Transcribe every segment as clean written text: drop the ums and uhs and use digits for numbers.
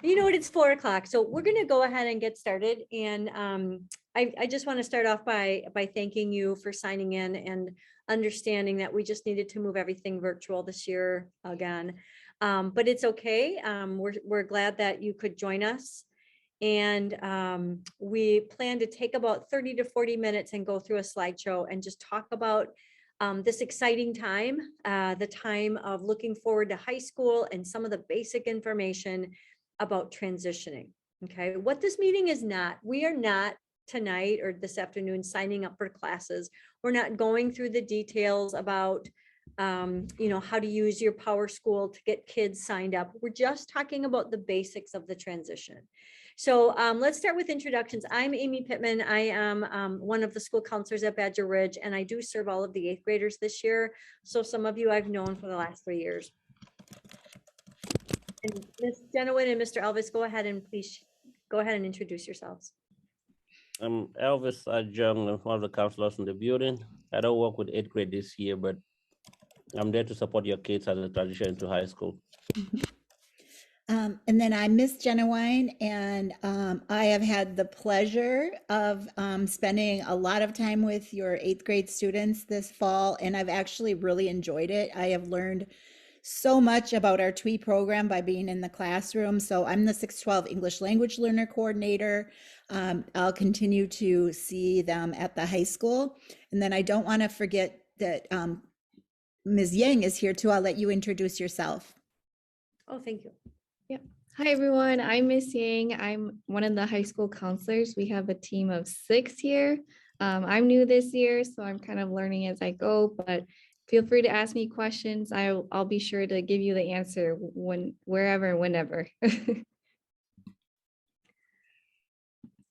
You know what, it's 4 o'clock, so we're gonna go ahead and get started. And I just want to start off by thanking you for signing in and understanding that we just needed to move everything virtual this year again. But it's okay. We're glad that you could join us. And we plan to take about 30 to 40 minutes and go through a slideshow and just talk about this exciting time, the time of looking forward to high school and some of the basic information about transitioning. Okay, what this meeting is not, we are not tonight or this afternoon signing up for classes. We're not going through the details about how to use your Power School to get kids signed up. We're just talking about the basics of the transition. So let's start with introductions. I'm Amy Pittman. I am one of the school counselors at Badger Ridge, and I do serve all of the 8th graders this year. So some of you I've known for the last 3 years. And Ms. Jenowin and Mr. Elvis, go ahead and please go ahead and introduce yourselves. I'm Elvis Ajung, I'm one of the counselors in the building. I don't work with 8th grade this year, but I'm there to support your kids as they transition into high school. And then I'm Miss Jenowine, and I have had the pleasure of spending a lot of time with your 8th grade students this fall, and I've actually really enjoyed it. I have learned so much about our TWI program by being in the classroom. So I'm the 612 English Language Learner Coordinator. I'll continue to see them at the high school. And then I don't want to forget that Ms. Yang is here too. I'll let you introduce yourself. Oh, thank you. Yeah. Hi, everyone. I'm Miss Yang. I'm one of the high school counselors. We have a team of 6 here. I'm new this year, so I'm kind of learning as I go, but feel free to ask me questions. I'll be sure to give you the answer wherever and whenever.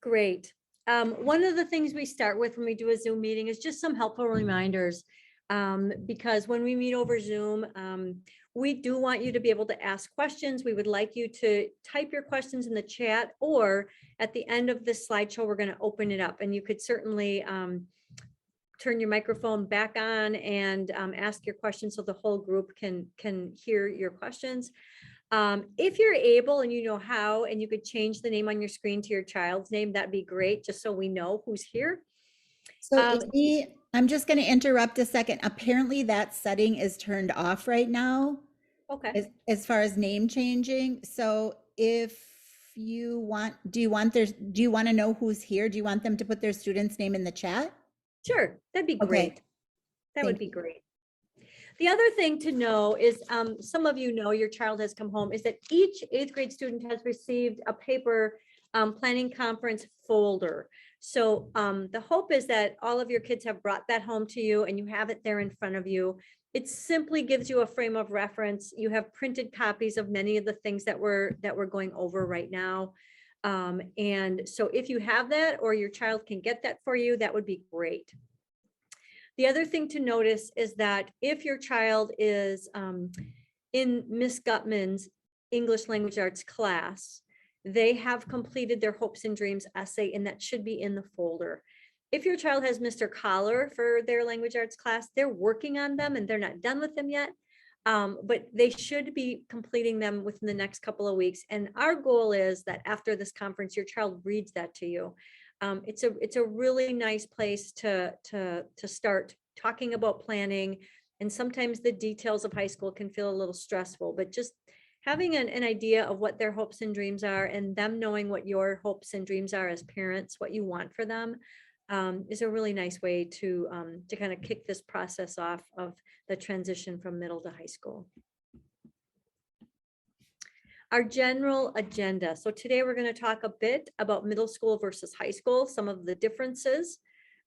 Great. One of the things we start with when we do a Zoom meeting is just some helpful reminders. Because when we meet over Zoom, we do want you to be able to ask questions. We would like you to type your questions in the chat, or at the end of this slideshow, we're going to open it up, and you could certainly turn your microphone back on and ask your questions so the whole group can hear your questions. If you're able and you know how, and you could change the name on your screen to your child's name, that'd be great, just so we know who's here. So I'm just going to interrupt a second. Apparently that setting is turned off right now. Okay. As far as name changing. So if you want, do you want to know who's here? Do you want them to put their student's name in the chat? Sure, that'd be great. Okay. That would be great. The other thing to know is, some of you know your child has come home, is that each 8th grade student has received a paper planning conference folder. So the hope is that all of your kids have brought that home to you and you have it there in front of you. It simply gives you a frame of reference. You have printed copies of many of the things that we're going over right now. And so if you have that, or your child can get that for you, that would be great. The other thing to notice is that if your child is in Miss Gutman's English Language Arts class, they have completed their hopes and dreams essay, and that should be in the folder. If your child has Mr. Collar for their language arts class, they're working on them and they're not done with them yet. But they should be completing them within the next couple of weeks. And our goal is that after this conference, your child reads that to you. It's a really nice place to start talking about planning. And sometimes the details of high school can feel a little stressful, but just having an idea of what their hopes and dreams are, and them knowing what your hopes and dreams are as parents, what you want for them, is a really nice way to kind of kick this process off of the transition from middle to high school. Our general agenda. So today we're going to talk a bit about middle school versus high school, some of the differences.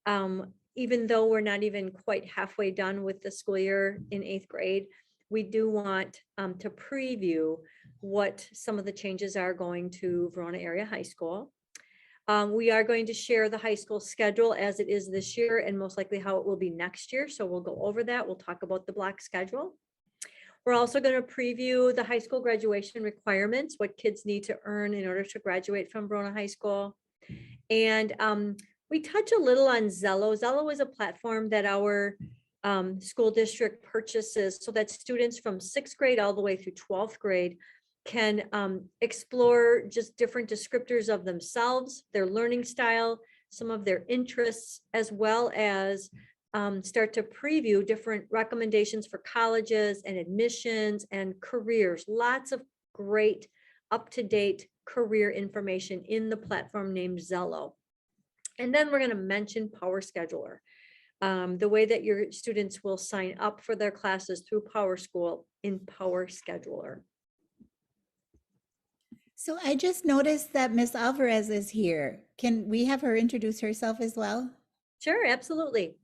Even though we're not even quite halfway done with the school year in 8th grade, we do want to preview what some of the changes are going to Verona Area High School. We are going to share the high school schedule as it is this year, and most likely how it will be next year. So we'll go over that. We'll talk about the block schedule. We're also going to preview the high school graduation requirements, what kids need to earn in order to graduate from Verona High School. And we touch a little on Zello. Zello is a platform that our school district purchases so that students from 6th grade all the way through 12th grade can explore just different descriptors of themselves, their learning style, some of their interests, as well as start to preview different recommendations for colleges and admissions and careers. Lots of great up-to-date career information in the platform named Zello. And then we're going to mention Power Scheduler, the way that your students will sign up for their classes through PowerSchool in Power Scheduler. So I just noticed that Miss Alvarez is here. Can we have her introduce herself as well? Sure, absolutely.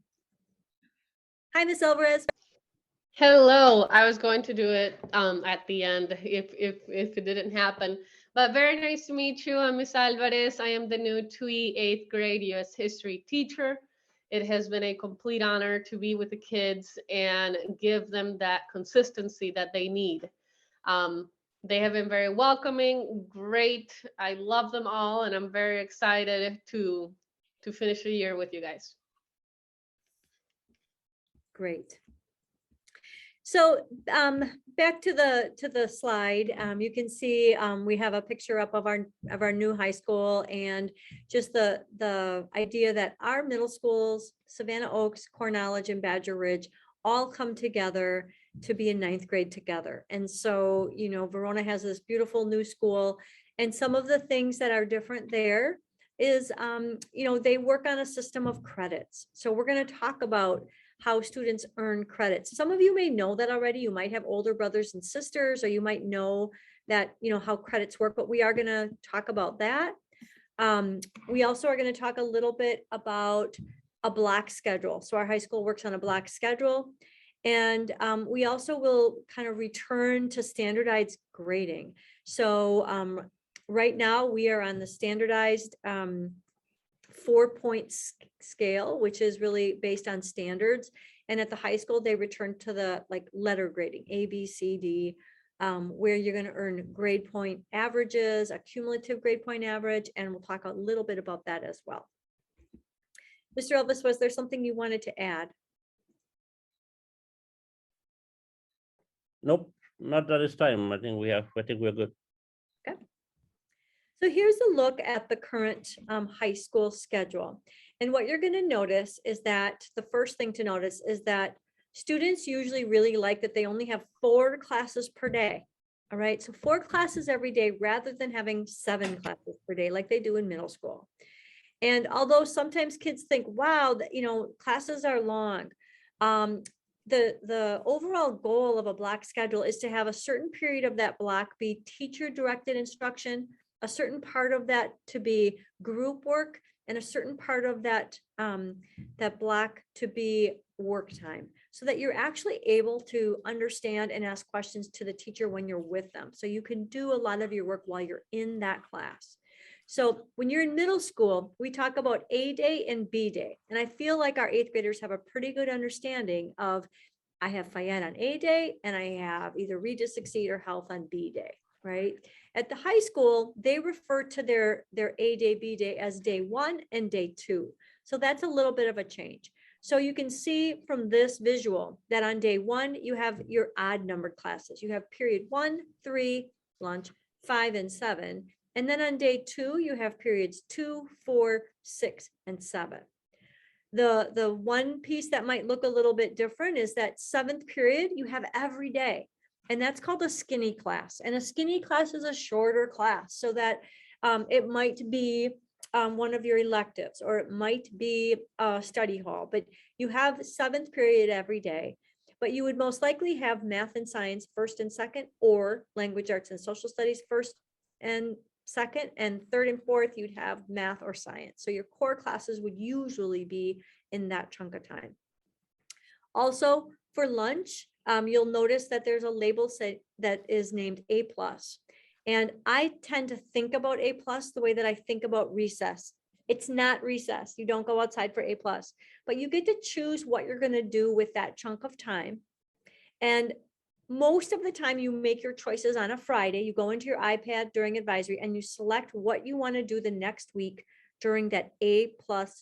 Hi, Miss Alvarez. Hello. I was going to do it at the end if it didn't happen. But very nice to meet you. I'm Ms. Alvarez. I am the new TWI 8th grade US history teacher. It has been a complete honor to be with the kids and give them that consistency that they need. They have been very welcoming, great. I love them all, and I'm very excited to finish the year with you guys. Great. So back to the slide, you can see we have a picture up of our new high school, and just the idea that our middle schools, Savannah Oaks, Cornellage, and Badger Ridge, all come together to be in 9th grade together. And so, you know, Verona has this beautiful new school, and some of the things that are different there is, you know, they work on a system of credits. So we're going to talk about how students earn credits. Some of you may know that already. You might have older brothers and sisters, or you might know that, you know, how credits work, but we are going to talk about that. We also are going to talk a little bit about a block schedule. So our high school works on a block schedule. And we also will kind of return to standardized grading. So right now we are on the standardized 4-point scale, which is really based on standards. And at the high school, they return to the like letter grading, A, B, C, D, where you're going to earn grade point averages, a cumulative grade point average, and we'll talk a little bit about that as well. Mr. Elvis, was there something you wanted to add? Nope, not at this time. I think we're good. Okay. So here's a look at the current high school schedule. And what you're going to notice is that the first thing to notice is that students usually really like that they only have 4 classes per day. All right, so 4 classes every day rather than having 7 classes per day like they do in middle school. And although sometimes kids think, wow, you know, classes are long, the overall goal of a block schedule is to have a certain period of that block be teacher directed instruction, a certain part of that to be group work, and a certain part of that that block to be work time, so that you're actually able to understand and ask questions to the teacher when you're with them. So you can do a lot of your work while you're in that class. So when you're in middle school, we talk about A day and B day. And I feel like our 8th graders have a pretty good understanding of, I have Fayette on A day and I have either Read to Succeed or Health on B day, right? At the high school, they refer to their A day, B day as day 1 and day 2. So that's a little bit of a change. So you can see from this visual that on day 1, you have your odd numbered classes. You have period 1, 3, lunch, 5, and 7. And then on day 2, you have periods 2, 4, 6, and 7. The one piece that might look a little bit different is that 7th period you have every day. And that's called a skinny class. And a skinny class is a shorter class, so that it might be one of your electives, or it might be a study hall, but you have 7th period every day. But you would most likely have math and science 1st and 2nd, or language arts and social studies 1st and 2nd, and 3rd and 4th, you'd have math or science. So your core classes would usually be in that chunk of time. Also, for lunch, you'll notice that there's a label set that is named A+. And I tend to think about A+ the way that I think about recess. It's not recess. You don't go outside for A+, but you get to choose what you're going to do with that chunk of time. And most of the time you make your choices on a Friday. You go into your iPad during advisory and you select what you want to do the next week during that A+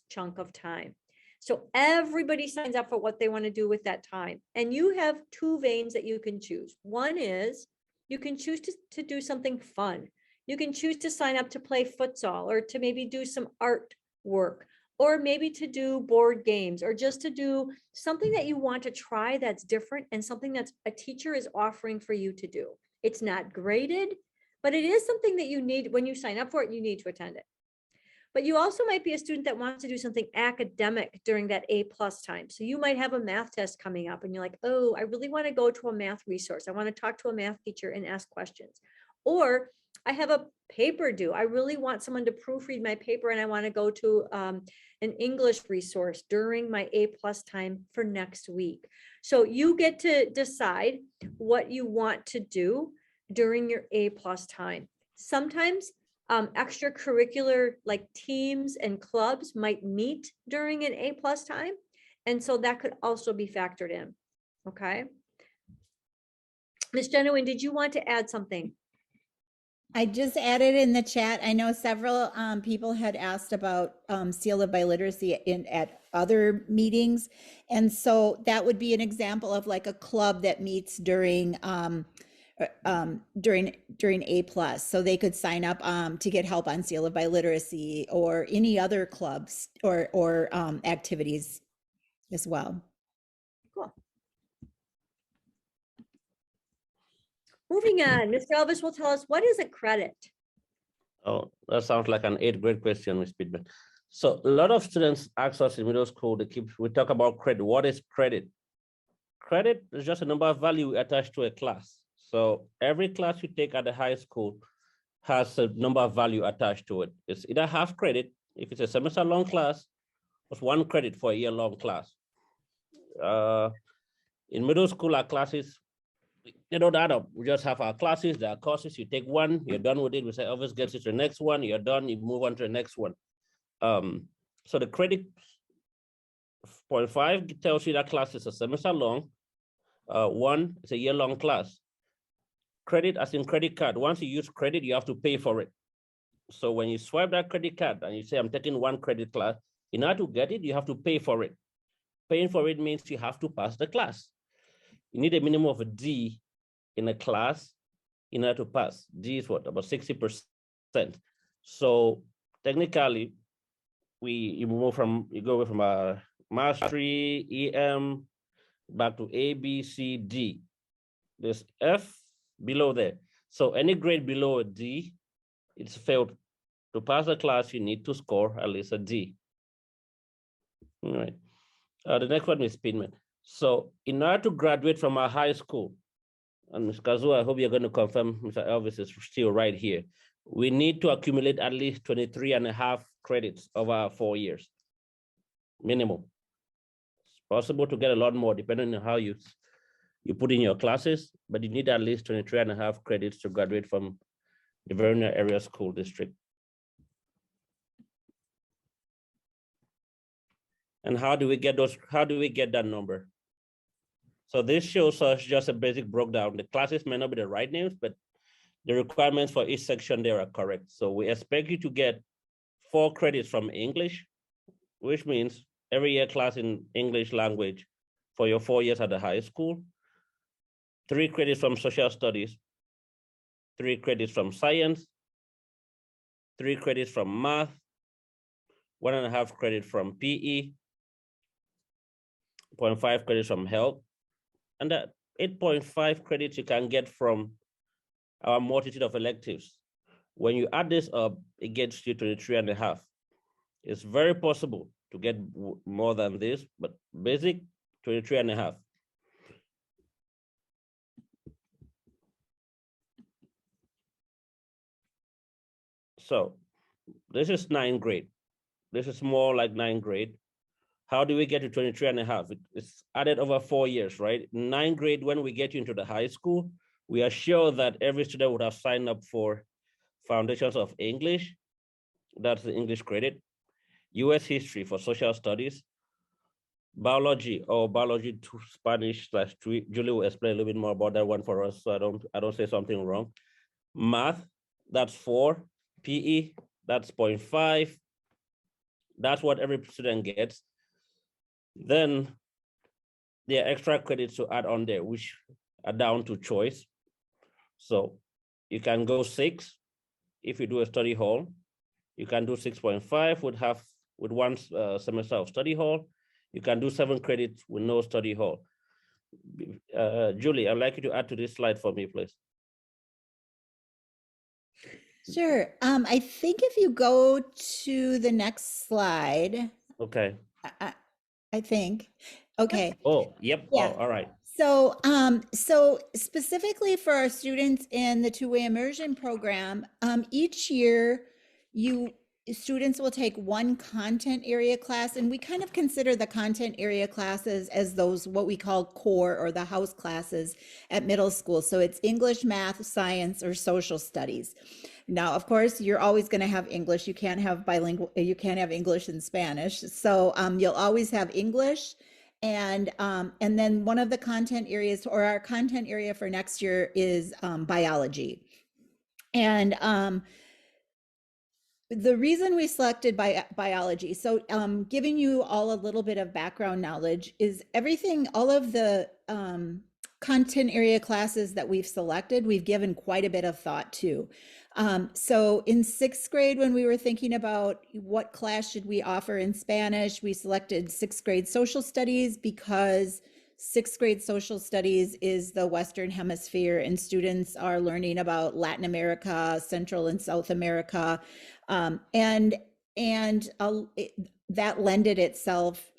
chunk of time. So everybody signs up for what they want to do with that time. And you have 2 veins that you can choose. One is You can choose to do something fun. You can choose to sign up to play futsal or to maybe do some art work, or maybe to do board games, or just to do something that you want to try that's different and something that's a teacher is offering for you to do. It's not graded, but it is something that you need. When you sign up for it, you need to attend it. But you also might be a student that wants to do something academic during that A+ time. So you might have a math test coming up and you're like, oh, I really want to go to a math resource. I want to talk to a math teacher and ask questions. Or I have a paper due. I really want someone to proofread my paper and I want to go to an English resource during my A+ time for next week. So you get to decide what you want to do during your A+ time. Sometimes extracurricular like teams and clubs might meet during an A+ time. And so that could also be factored in. Okay. Ms. Genuine, did you want to add something? I just added in the chat. I know several people had asked about seal of biliteracy at other meetings. And so that would be an example of like a club that meets during A+. So they could sign up to get help on seal of biliteracy or any other clubs or activities as well. Cool. Moving on, Mr. Elvis will tell us, what is a credit? Oh, that sounds like an 8th grade question, Ms. Pittman. So a lot of students ask us in middle school, we talk about credit. What is credit? Credit is just a number of value attached to a class. So every class you take at the high school has a number of value attached to it. It's either half credit, if it's a semester long class, or 1 credit for a year long class. In middle school, our classes, they don't add up. We just have our classes, there are courses, you take one, you're done with it. We say, Elvis gets you to the next one, you're done, you move on to the next one. So the credit 0.5 tells you that class is a semester long. 1 is a year long class. Credit as in credit card. Once you use credit, you have to pay for it. So when you swipe that credit card and you say, I'm taking 1 credit class, in order to get it, you have to pay for it. Paying for it means you have to pass the class. You need a minimum of a D in a class in order to pass. D is what, about 60%. So technically, you go away from a mastery, EM, back to A, B, C, D. There's F below there. So any grade below a D, it's failed. To pass the class, you need to score at least a D. All right. The next one is Pittman. So in order to graduate from our high school, and Ms. Kazuo, I hope you're going to confirm Mr. Elvis is still right here. We need to accumulate at least 23.5 credits over 4 years, minimum. It's possible to get a lot more depending on how you put in your classes, but you need at least 23.5 credits to graduate from the Verona area school district. And how do we get those? How do we get that number? So this shows us just a basic breakdown. The classes may not be the right names, but the requirements for each section there are correct. So we expect you to get 4 credits from English, which means every year class in English language for your 4 years at the high school, 3 credits from social studies, 3 credits from science, 3 credits from math, 1.5 credit from PE, 0.5 credits from health, and that 8.5 credits you can get from our multitude of electives. When you add this up, it gets you 23.5. It's very possible to get more than this, but basic 23.5. So this is 9th grade. This is more like 9th grade. How do we get to 23.5? It's added over 4 years, right? 9th grade, when we get you into the high school, we are sure that every student would have signed up for Foundations of English. That's the English credit. US history for social studies. Biology or biology to Spanish / Julie will explain a little bit more about that one for us, so I don't say something wrong. Math, that's 4. PE, that's 0.5. That's what every student gets. Then there are extra credits to add on there, which are down to choice. So you can go 6 if you do a study hall. You can do 6.5 with one semester of study hall. You can do 7 credits with no study hall. Julie, I'd like you to add to this slide for me, please. Sure. I think if you go to the next slide, Okay. I think, okay. Oh, yep. Yeah. Oh, all right. So, so specifically for our students in the two-way immersion program, each year students will take one content area class, and we kind of consider the content area classes as those what we call core or the house classes at middle school. So it's English, math, science, or social studies. Now, of course, you're always going to have English. You can't have bilingual, you can't have English and Spanish. So you'll always have English. And then one of the content areas, or our content area for next year, is biology. And the reason we selected biology, so giving you all a little bit of background knowledge, is everything, all of the content area classes that we've selected, we've given quite a bit of thought to. So in 6th grade, when we were thinking about what class should we offer in Spanish, we selected 6th grade social studies because 6th grade social studies is the Western Hemisphere, and students are learning about Latin America, Central and South America, and that lended itself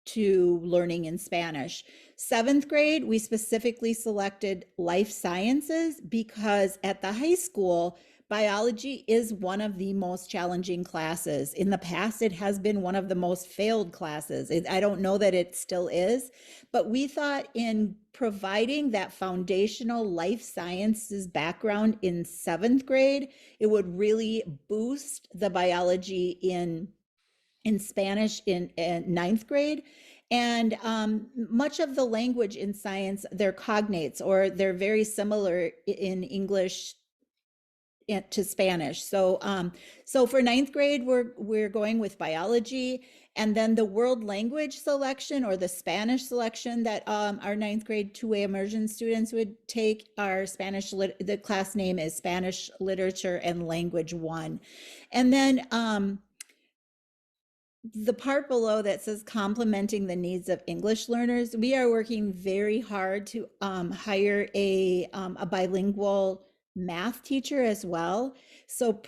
to learning in Spanish. 7th grade, we specifically selected life sciences because at the high school, biology is one of the most challenging classes. In the past, it has been one of the most failed classes. I don't know that it still is, but we thought in providing that foundational life sciences background in 7th grade, it would really boost the biology in Spanish in 9th grade. And much of the language in science, they're cognates, or they're very similar in English to Spanish. So so for 9th grade, we're going with biology. And then the world language selection, or the Spanish selection, that our 9th grade two-way immersion students would take, our Spanish, the class name is Spanish Literature and Language 1. And then the part below that says complementing the needs of English learners, we are working very hard to hire a bilingual math teacher as well. So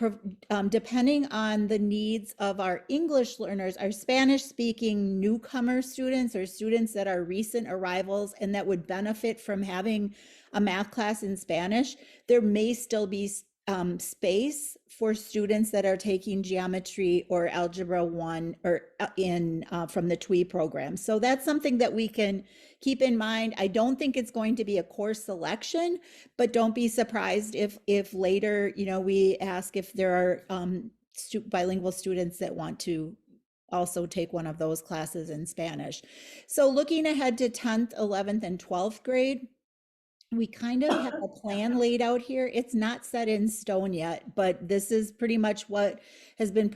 depending on the needs of our English learners, our Spanish speaking newcomer students, or students that are recent arrivals and that would benefit from having a math class in Spanish, there may still be space for students that are taking geometry or algebra 1 or from the TWI program. So that's something that we can keep in mind. I don't think it's going to be a course selection, but don't be surprised if later, we ask if there are bilingual students that want to also take one of those classes in Spanish. So looking ahead to 10th, 11th, and 12th grade, we kind of have a plan laid out here. It's not set in stone yet, but this is pretty much what has been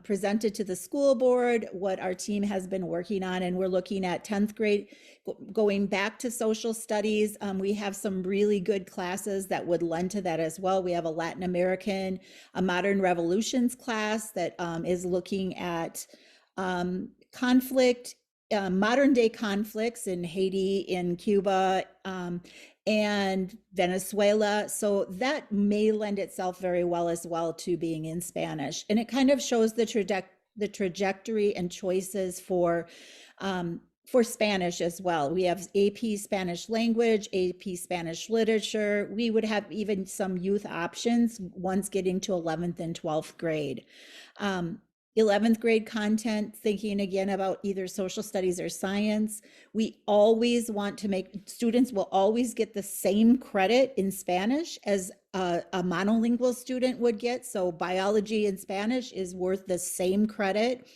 presented to the school board, what our team has been working on. And we're looking at 10th grade, going back to social studies. We have some really good classes that would lend to that as well. We have a Latin American, a Modern Revolutions class that is looking at conflict, modern day conflicts in Haiti, in Cuba, and Venezuela. So that may lend itself very well as well to being in Spanish. And it kind of shows the trajectory and choices for Spanish as well. We have AP Spanish language, AP Spanish literature. We would have even some youth options once getting to 11th and 12th grade. 11th grade content, thinking again about either social studies or science. We always want to make, students will always get the same credit in Spanish as a monolingual student would get. So biology in Spanish is worth the same credit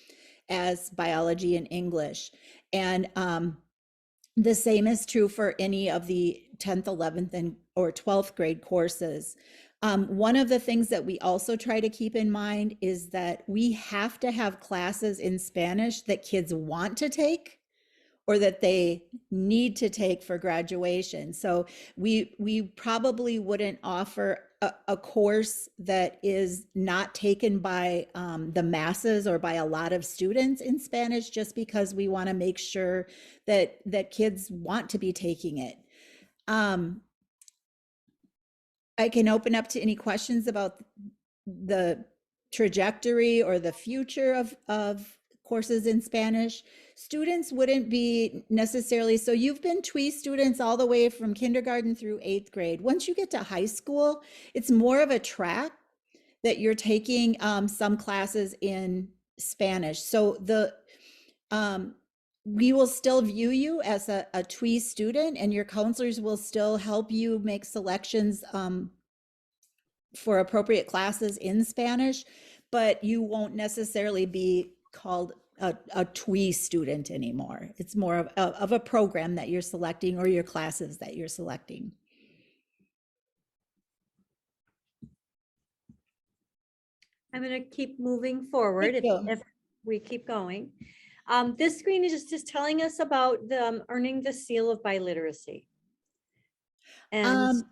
as biology in English. And the same is true for any of the 10th, 11th, or 12th grade courses. One of the things that we also try to keep in mind is that we have to have classes in Spanish that kids want to take, or that they need to take for graduation. So we probably wouldn't offer a course that is not taken by the masses or by a lot of students in Spanish, just because we want to make sure that kids want to be taking it. I can open up to any questions about the trajectory or the future of courses in Spanish. Students wouldn't be necessarily, so you've been TWI students all the way from kindergarten through 8th grade. Once you get to high school, it's more of a track that you're taking some classes in Spanish. So we will still view you as a TWI student, and your counselors will still help you make selections for appropriate classes in Spanish, but you won't necessarily be called a TWI student anymore. It's more of a program that you're selecting, or your classes that you're selecting. I'm going to keep moving forward if we keep going. This screen is just telling us about earning the seal of biliteracy. And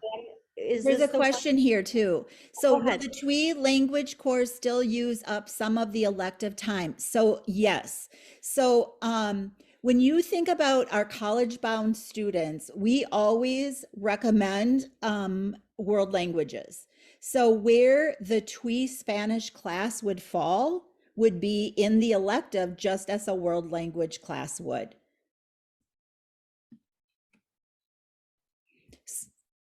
there's a question here too. So will ahead. the TWI language course still use up some of the elective time? So yes. So when you think about our college-bound students, we always recommend world languages. So where the TWI Spanish class would fall would be in the elective, just as a world language class would.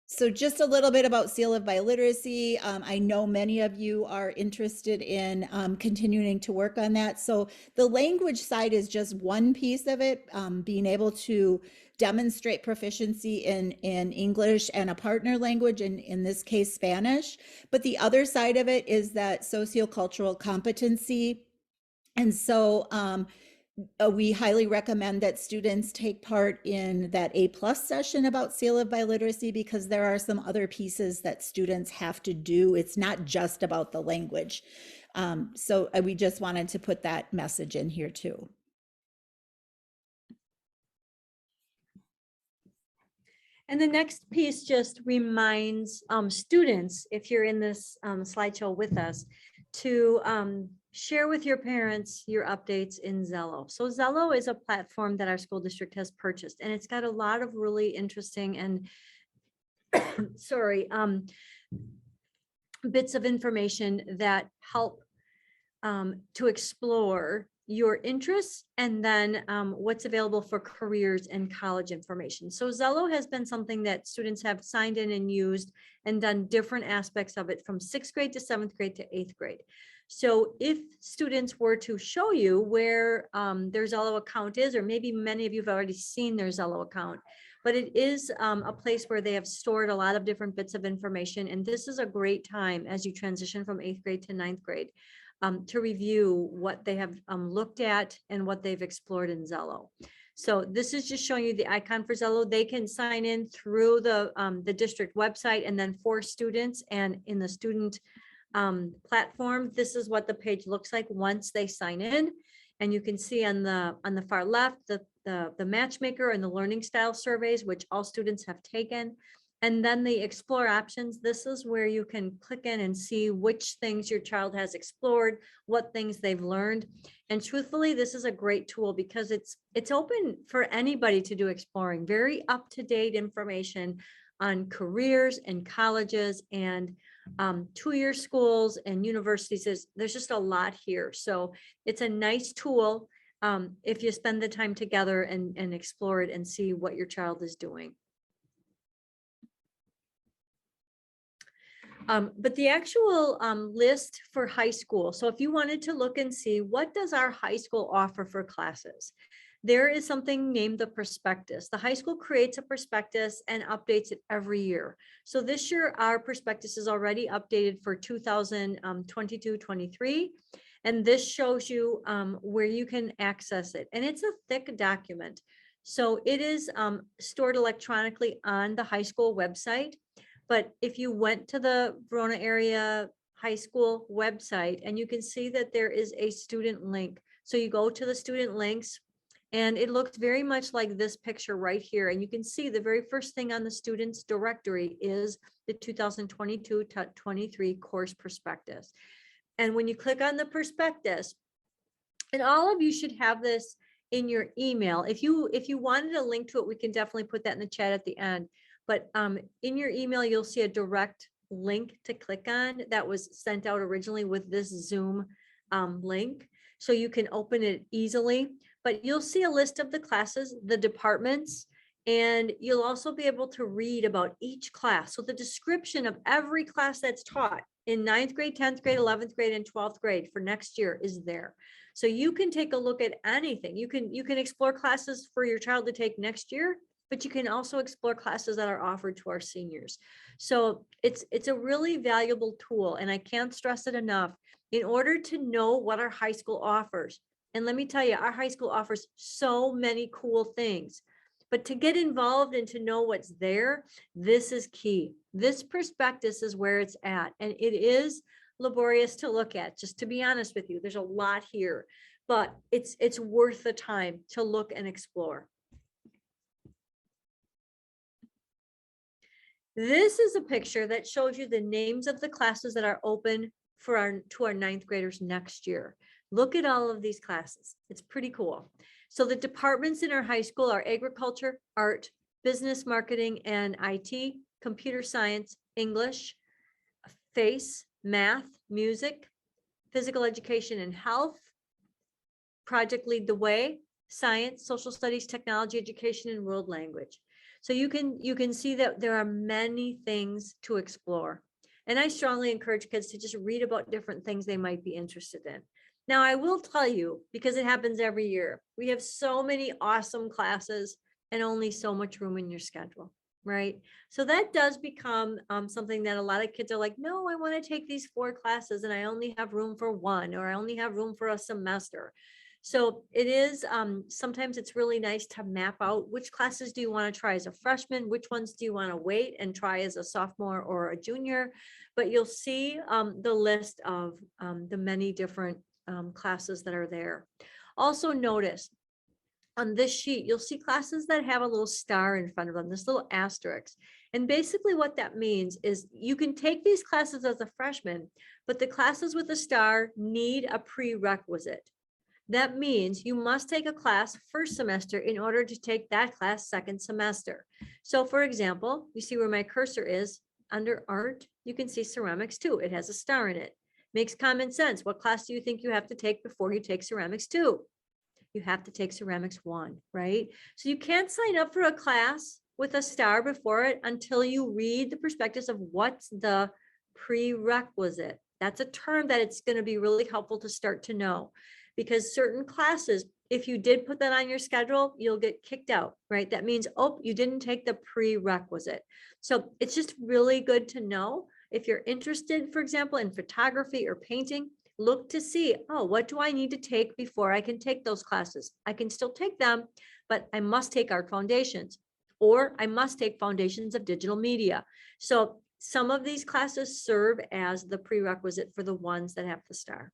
So just a little bit about Seal of Biliteracy. I know many of you are interested in continuing to work on that. So the language side is just one piece of it, being able to demonstrate proficiency in English and a partner language, in this case, Spanish. But the other side of it is that sociocultural competency. And so we highly recommend that students take part in that A+ session about Seal of Biliteracy, because there are some other pieces that students have to do. It's not just about the language. So we just wanted to put that message in here too. And the next piece just reminds students, if you're in this slideshow with us, to share with your parents your updates in Zello. So Zello is a platform that our school district has purchased, and it's got a lot of really interesting and bits of information that help to explore your interests, and then what's available for careers and college information. So Zello has been something that students have signed in and used and done different aspects of it from 6th grade to 7th grade to 8th grade. So if students were to show you where their Zello account is, or maybe many of you have already seen their Zello account, but it is a place where they have stored a lot of different bits of information. And this is a great time as you transition from 8th grade to 9th grade to review what they have looked at and what they've explored in Zello. So this is just showing you the icon for Zello. They can sign in through the district website, and then for students and in the student platform, this is what the page looks like once they sign in. And you can see on the far left, the matchmaker and the learning style surveys, which all students have taken. And then the explore options, this is where you can click in and see which things your child has explored, what things they've learned. And truthfully, this is a great tool because it's open for anybody to do exploring. Very up-to-date information on careers and colleges and 2-year schools and universities. There's just a lot here. So it's a nice tool if you spend the time together and explore it and see what your child is doing. But the actual list for high school. So if you wanted to look and see what does our high school offer for classes, there is something named the prospectus. The high school creates a prospectus and updates it every year. So this year, our prospectus is already updated for 2022-23. And this shows you where you can access it. And it's a thick document. So it is stored electronically on the high school website. But if you went to the Verona area high school website, and you can see that there is a student link. So you go to the student links And it looks very much like this picture right here. And you can see the very first thing on the student's directory is the 2022-23 course prospectus. And when you click on the prospectus, and all of you should have this in your email. If you wanted a link to it, we can definitely put that in the chat at the end. But in your email, you'll see a direct link to click on that was sent out originally with this Zoom link. So you can open it easily, but you'll see a list of the classes, the departments, and you'll also be able to read about each class. So the description of every class that's taught in 9th grade, 10th grade, 11th grade, and 12th grade for next year is there. So you can take a look at anything. You can explore classes for your child to take next year, but you can also explore classes that are offered to our seniors. So it's a really valuable tool, and I can't stress it enough. In order to know what our high school offers, and let me tell you, our high school offers so many cool things, but to get involved and to know what's there, this is key. This prospectus is where it's at, and it is laborious to look at, just to be honest with you. There's a lot here, but it's worth the time to look and explore. This is a picture that shows you the names of the classes that are open for our 9th graders next year. Look at all of these classes. It's pretty cool. So the departments in our high school are agriculture, art, business, marketing, and IT, computer science, English, FACE, math, music, physical education and health, project Lead the Way, science, social studies, technology, education, and world language. So you can see that there are many things to explore. And I strongly encourage kids to just read about different things they might be interested in. Now, I will tell you, because it happens every year, we have so many awesome classes and only so much room in your schedule, right? So that does become something that a lot of kids are like, no, I want to take these 4 classes and I only have room for 1, or I only have room for a semester. So it is, sometimes it's really nice to map out which classes do you want to try as a freshman, which ones do you want to wait and try as a sophomore or a junior, but you'll see the list of the many different classes that are there. Also notice on this sheet, you'll see classes that have a little star in front of them, this little asterisk. And basically what that means is you can take these classes as a freshman, but the classes with a star need a prerequisite. That means you must take a class first semester in order to take that class second semester. So for example, you see where my cursor is under art, you can see ceramics 2. It has a star in it. Makes common sense. What class do you think you have to take before you take ceramics 2? You have to take ceramics 1, right? So you can't sign up for a class with a star before it until you read the prospectus of what's the prerequisite. That's a term that it's going to be really helpful to start to know, because certain classes, if you did put that on your schedule, you'll get kicked out, right? That means, oh, you didn't take the prerequisite. So it's just really good to know. If you're interested, for example, in photography or painting, look to see, oh, what do I need to take before I can take those classes? I can still take them, but I must take art foundations, or I must take foundations of digital media. So some of these classes serve as the prerequisite for the ones that have the star.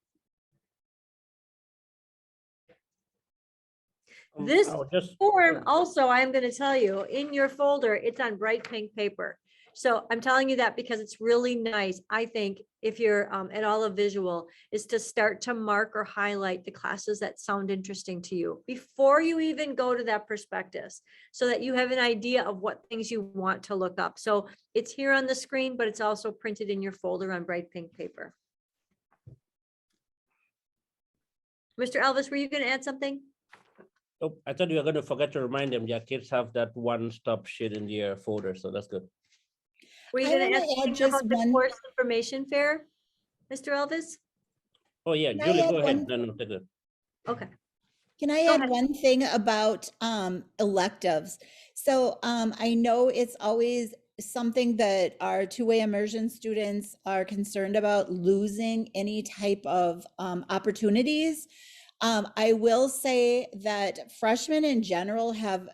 This form also, I'm going to tell you, in your folder, it's on bright pink paper. So I'm telling you that because it's really nice, I think, if you're at all a visual, is to start to mark or highlight the classes that sound interesting to you before you even go to that prospectus, so that you have an idea of what things you want to look up. So it's here on the screen, but it's also printed in your folder on bright pink paper. Mr. Elvis, were you going to add something? Oh, I thought you were going to forget to remind them their kids have that one-stop sheet in their folder, so that's good. Were you going to add something about the course information fair, Mr. Elvis? Oh yeah, Can I Julie, add go ahead. one- No, no, take it. Okay. Can I Go add ahead. one thing about electives? So I know it's always something that our two-way immersion students are concerned about, losing any type of opportunities. I will say that freshmen in general have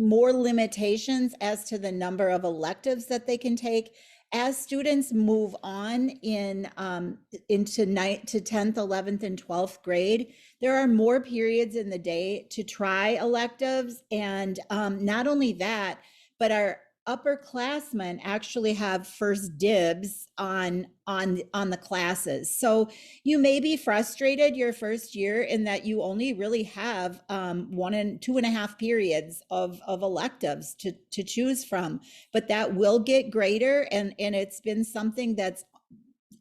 more limitations as to the number of electives that they can take. As students move on into 9th to 10th, 11th, and 12th grade, there are more periods in the day to try electives. And not only that, but our upperclassmen actually have first dibs on the classes. So you may be frustrated your first year in that you only really have 1 and 2.5 periods of electives to choose from, but that will get greater, and it's been something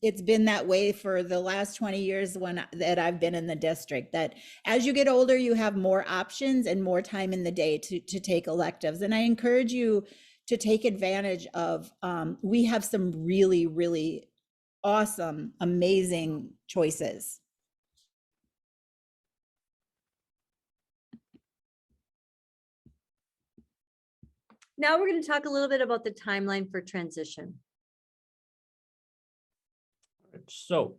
it's been that way for the last 20 years that I've been in the district, that as you get older, you have more options and more time in the day to take electives. And I encourage you to take advantage of, we have some really, really awesome, amazing choices. Now we're going to talk a little bit about the timeline for transition. So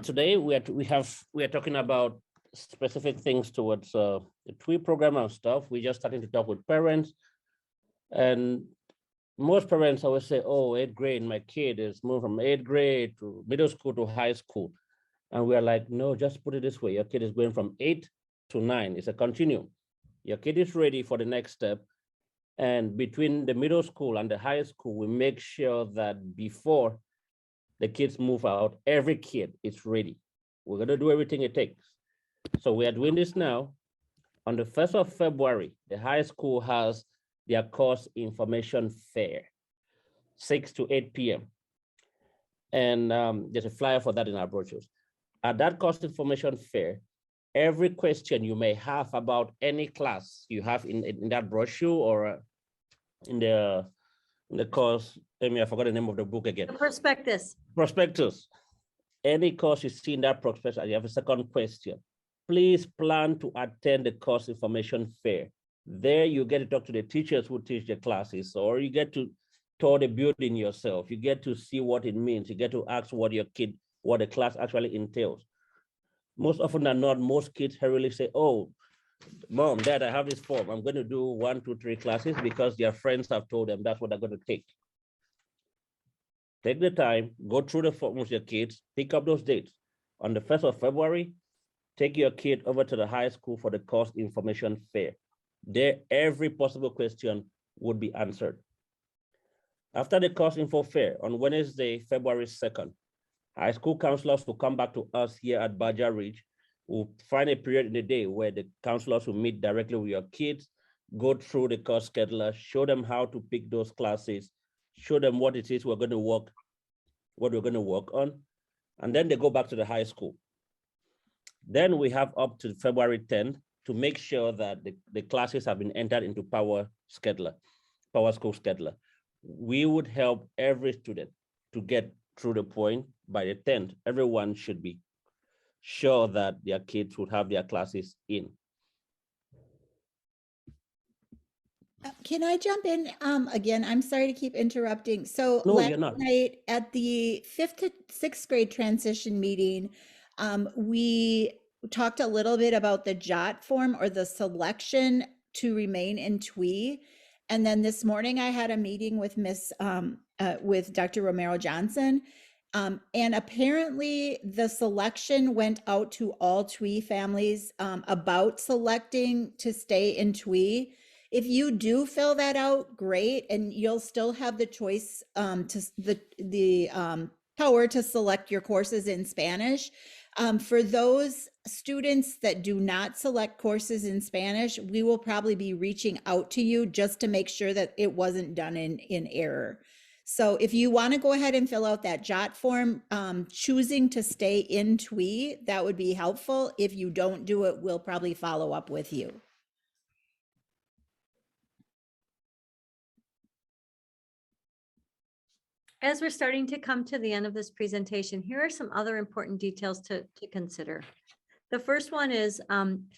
today we are talking about specific things towards the TWI program and stuff. We're just starting to talk with parents, and most parents always say, oh, 8th grade, my kid is moved from 8th grade to middle school to high school. And we are like, no, just put it this way. Your kid is going from 8 to 9. It's a continuum. Your kid is ready for the next step. And between the middle school and the high school, we make sure that before the kids move out, every kid is ready. We're going to do everything it takes. So we are doing this now. On the 1st of February, the high school has their course information fair, 6 to 8 p.m. And there's a flyer for that in our brochures. At that course information fair, every question you may have about any class you have in that brochure or in the course, I forgot the name of the book again. The prospectus. Prospectus. Any course you see in that prospectus and you have a second question, please plan to attend the course information fair. There you get to talk to the teachers who teach the classes, or you get to tour the building yourself. You get to see what it means. You get to ask what the class actually entails. Most often than not, most kids hurriedly say, oh, Mom, Dad, I have this form. I'm going to do 1, 2, 3 classes because their friends have told them that's what they're going to take. Take the time, go through the form with your kids, pick up those dates. On the 1st of February, take your kid over to the high school for the course information fair. There, every possible question would be answered. After the course info fair on Wednesday, February 2nd, high school counselors will come back to us here at Badger Ridge. We'll find a period in the day where the counselors will meet directly with your kids, go through the course scheduler, show them how to pick those classes, show them what it is we're going to work on, and then they go back to the high school. Then we have up to February 10th to make sure that the classes have been entered into Power School Scheduler. We would help every student to get through the point. By the 10th, everyone should be sure that their kids would have their classes in. Can I jump in again? I'm sorry to keep interrupting. So No, last you're not. night at the 5th to 6th grade transition meeting, we talked a little bit about the JOT form, or the selection to remain in TWI. And then this morning I had a meeting with with Dr. Romero Johnson. And apparently the selection went out to all TWI families about selecting to stay in TWI. If you do fill that out, great, and you'll still have the choice power to select your courses in Spanish. For those students that do not select courses in Spanish, we will probably be reaching out to you just to make sure that it wasn't done in error. So if you want to go ahead and fill out that JOT form, choosing to stay in TWI, that would be helpful. If you don't do it, we'll probably follow up with you. As we're starting to come to the end of this presentation, here are some other important details to consider. The first one is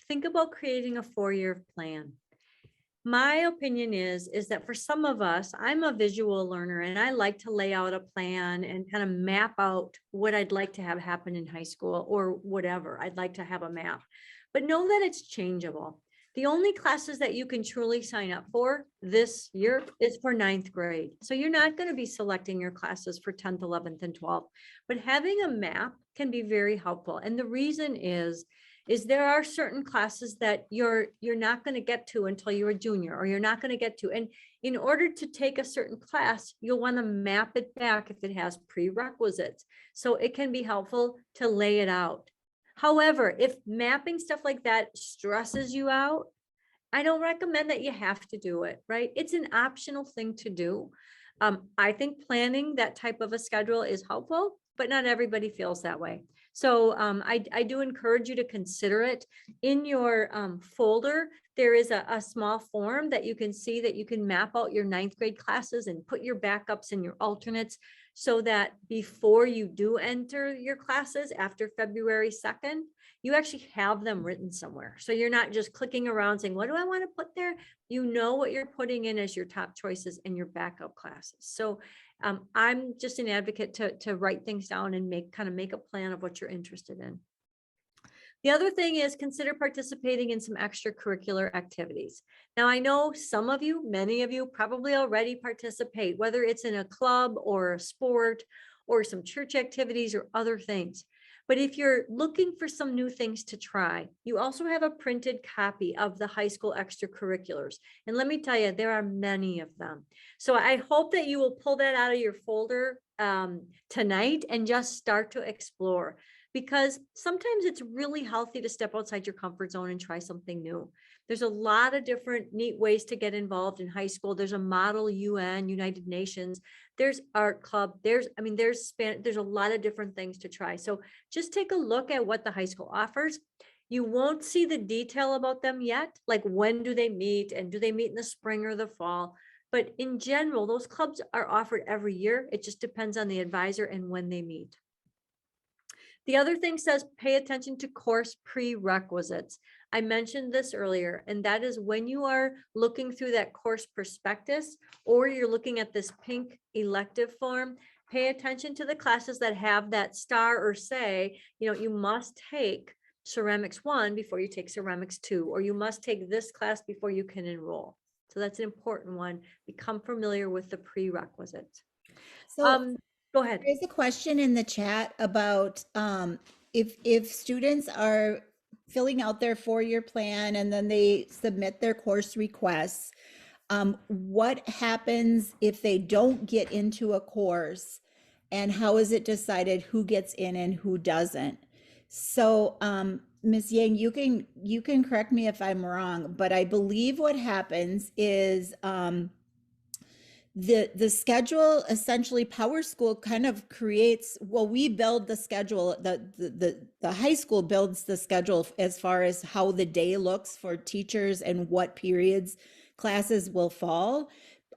think about creating a 4-year plan. My opinion is that for some of us, I'm a visual learner and I like to lay out a plan and kind of map out what I'd like to have happen in high school or whatever. I'd like to have a map, but know that it's changeable. The only classes that you can truly sign up for this year is for 9th grade. So you're not going to be selecting your classes for 10th, 11th, and 12th. But having a map can be very helpful. And the reason is there are certain classes that you're not going to get to until you're a junior, or you're not going to get to. And in order to take a certain class, you'll want to map it back if it has prerequisites. So it can be helpful to lay it out. However, if mapping stuff like that stresses you out, I don't recommend that you have to do it, right? It's an optional thing to do. I think planning that type of a schedule is helpful, but not everybody feels that way. So I do encourage you to consider it. In your folder, there is a small form that you can see that you can map out your 9th grade classes and put your backups and your alternates, so that before you do enter your classes after February 2nd, you actually have them written somewhere. So you're not just clicking around saying, what do I want to put there? You know what you're putting in as your top choices and your backup classes. So I'm just an advocate to write things down and make a plan of what you're interested in. The other thing is consider participating in some extracurricular activities. Now, I know some of you, many of you probably already participate, whether it's in a club or a sport or some church activities or other things. But if you're looking for some new things to try, you also have a printed copy of the high school extracurriculars. And let me tell you, there are many of them. So I hope that you will pull that out of your folder tonight and just start to explore, because sometimes it's really healthy to step outside your comfort zone and try something new. There's a lot of different neat ways to get involved in high school. There's a model UN, United Nations, there's art club, there's a lot of different things to try. So just take a look at what the high school offers. You won't see the detail about them yet, like when do they meet and do they meet in the spring or the fall? But in general, those clubs are offered every year. It just depends on the advisor and when they meet. The other thing says pay attention to course prerequisites. I mentioned this earlier, and that is when you are looking through that course prospectus, or you're looking at this pink elective form, pay attention to the classes that have that star or say, you must take Ceramics 1 before you take Ceramics 2, or you must take this class before you can enroll. So that's an important one. Become familiar with the prerequisites. So Go ahead. there's a question in the chat about if students are filling out their 4-year plan and then they submit their course requests, what happens if they don't get into a course, and how is it decided who gets in and who doesn't? So Ms. Yang, you can correct me if I'm wrong, but I believe what happens is the schedule, essentially Power School kind of creates, we build the schedule, the high school builds the schedule as far as how the day looks for teachers and what periods classes will fall.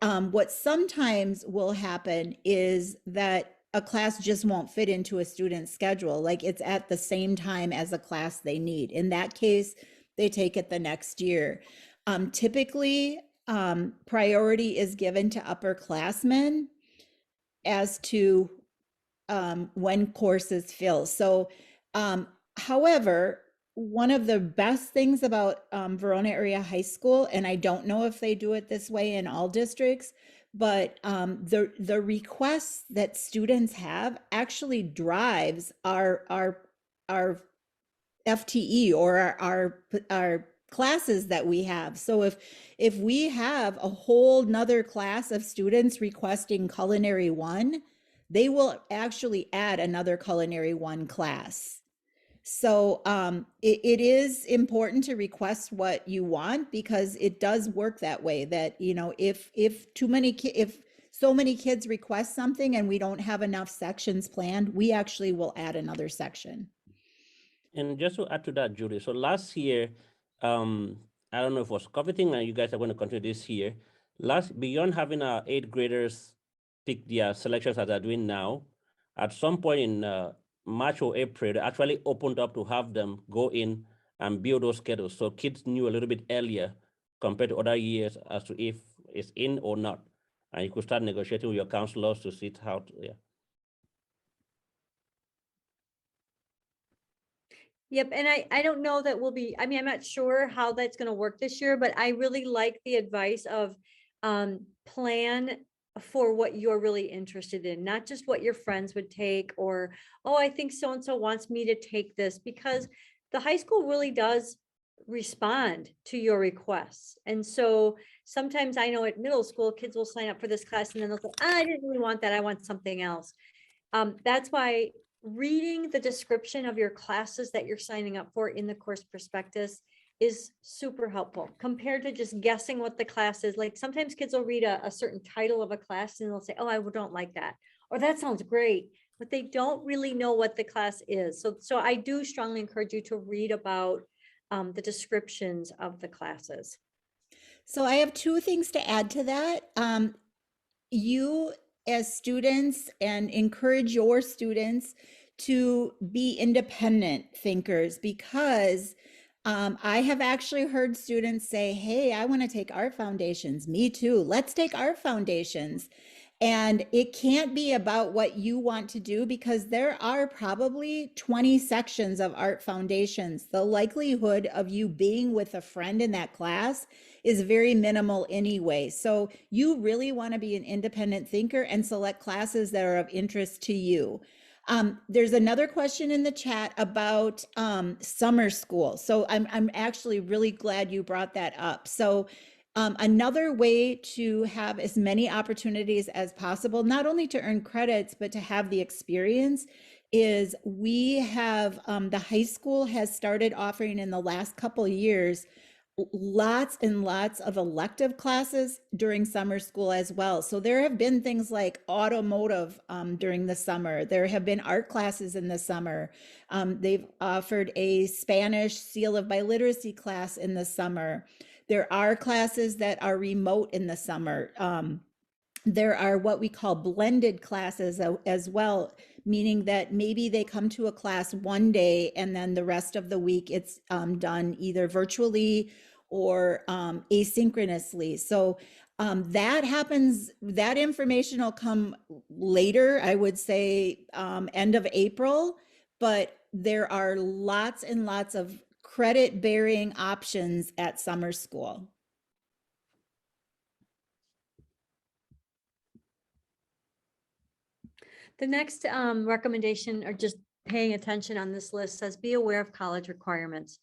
What sometimes will happen is that a class just won't fit into a student's schedule, like it's at the same time as a class they need. In that case, they take it the next year. Typically, priority is given to upperclassmen as to when courses fill. So, however, one of the best things about Verona Area High School, and I don't know if they do it this way in all districts, but the requests that students have actually drives our FTE or our classes that we have. So if we have a whole nother class of students requesting Culinary 1, they will actually add another Culinary 1 class. So it is important to request what you want, because it does work that way, that, if so many kids request something and we don't have enough sections planned, we actually will add another section. And just to add to that, Judy, so last year, I don't know if it was COVID thing, and you guys are going to continue this year. Beyond having our 8th graders pick their selections as they're doing now, at some point in March or April, they actually opened up to have them go in and build those schedules. So kids knew a little bit earlier compared to other years as to if it's in or not. And you could start negotiating with your counselors to see how to, Yep, and I don't know that we'll be, I mean, I'm not sure how that's gonna work this year, but I really like the advice of plan for what you're really interested in, not just what your friends would take, or, oh, I think so-and-so wants me to take this, because the high school really does respond to your requests. And so sometimes I know at middle school, kids will sign up for this class and then they'll say, I didn't really want that, I want something else. That's why reading the description of your classes that you're signing up for in the course prospectus is super helpful compared to just guessing what the class is. Like sometimes kids will read a certain title of a class and they'll say, oh, I don't like that, or that sounds great, but they don't really know what the class is. So I do strongly encourage you to read about the descriptions of the classes. So I have two things to add to that. You as students, and encourage your students to be independent thinkers, because I have actually heard students say, hey, I want to take art foundations. Me too. Let's take art foundations. And it can't be about what you want to do, because there are probably 20 sections of art foundations. The likelihood of you being with a friend in that class is very minimal anyway. So you really want to be an independent thinker and select classes that are of interest to you. There's another question in the chat about summer school. So I'm actually really glad you brought that up. So another way to have as many opportunities as possible, not only to earn credits, but to have the experience, is we have, the high school has started offering in the last couple of years lots and lots of elective classes during summer school as well. So there have been things like automotive during the summer. There have been art classes in the summer. They've offered a Spanish seal of biliteracy class in the summer. There are classes that are remote in the summer. There are what we call blended classes as well, meaning that maybe they come to a class one day and then the rest of the week it's done either virtually or asynchronously. So that happens, that information will come later, I would say end of April, but there are lots and lots of credit bearing options at summer school. The next recommendation, or just paying attention on this list, says be aware of college requirements.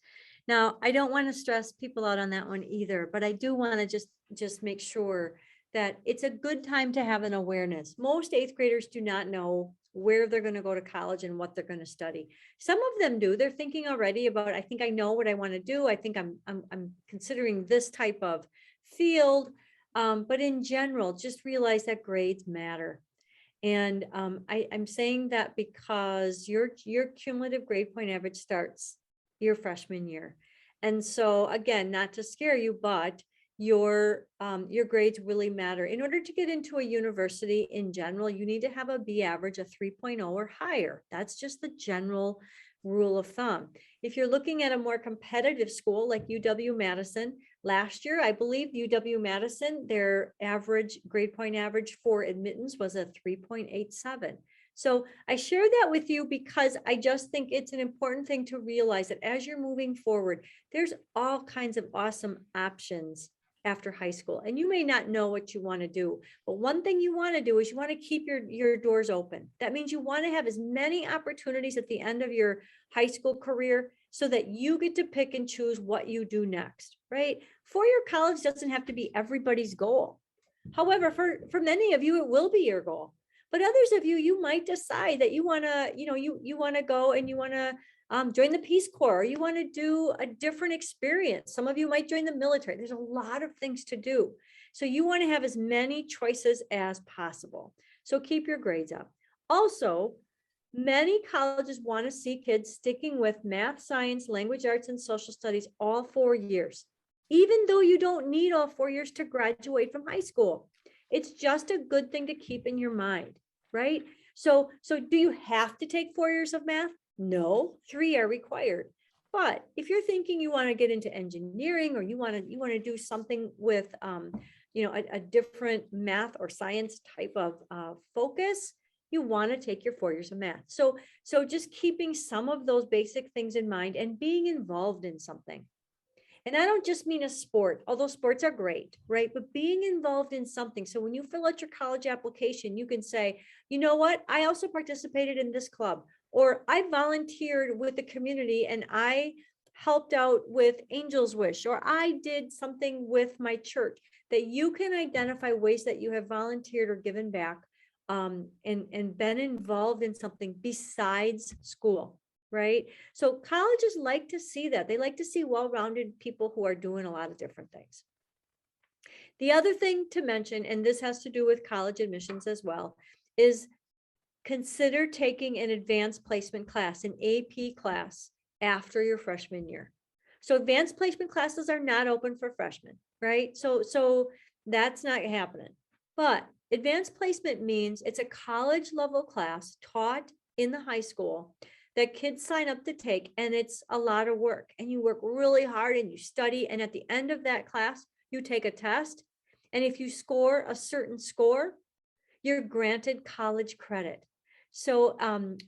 Now, I don't want to stress people out on that one either, but I do want to just make sure that it's a good time to have an awareness. Most eighth graders do not know where they're going to go to college and what they're going to study. Some of them do. They're thinking already about, I think I know what I want to do. I think I'm considering this type of field. But in general, just realize that grades matter. And I'm saying that because your cumulative grade point average starts your freshman year. And so again, not to scare you, but your grades really matter. In order to get into a university in general, you need to have a B average of 3.0 or higher. That's just the general rule of thumb. If you're looking at a more competitive school like UW-Madison, last year, I believe UW-Madison, their average grade point average for admittance was a 3.87. So I share that with you because I just think it's an important thing to realize that as you're moving forward, there's all kinds of awesome options after high school. And you may not know what you want to do, but one thing you want to do is you want to keep your doors open. That means you want to have as many opportunities at the end of your high school career so that you get to pick and choose what you do next, right? Four-year college doesn't have to be everybody's goal. However, for many of you, it will be your goal. But others of you, you might decide that you want to, you want to go and you want to join the Peace Corps, or you want to do a different experience. Some of you might join the military. There's a lot of things to do. So you want to have as many choices as possible. So keep your grades up. Also, many colleges want to see kids sticking with math, science, language arts, and social studies all 4 years, even though you don't need all 4 years to graduate from high school. It's just a good thing to keep in your mind, right? So do you have to take 4 years of math? No, 3 are required. But if you're thinking you want to get into engineering, or you want to do something with a different math or science type of focus, you want to take your 4 years of math. So just keeping some of those basic things in mind and being involved in something. And I don't just mean a sport, although sports are great, right? But being involved in something. So when you fill out your college application, you can say, you know what? I also participated in this club, or I volunteered with the community and I helped out with Angel's Wish, or I did something with my church. That you can identify ways that you have volunteered or given back, and been involved in something besides school. Right? So colleges like to see that. They like to see well-rounded people who are doing a lot of different things. The other thing to mention, and this has to do with college admissions as well, is consider taking an advanced placement class, an AP class, after your freshman year. So advanced placement classes are not open for freshmen, right? So that's not happening. But advanced placement means it's a college level class taught in the high school that kids sign up to take, and it's a lot of work, and you work really hard and you study, and at the end of that class you take a test, and if you score a certain score, you're granted college credit. So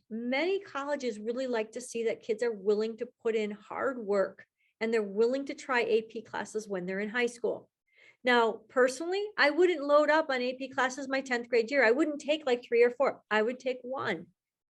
many colleges really like to see that kids are willing to put in hard work and they're willing to try AP classes when they're in high school. Now, personally, I wouldn't load up on AP classes my 10th grade year. I wouldn't take like 3 or 4. I would take 1.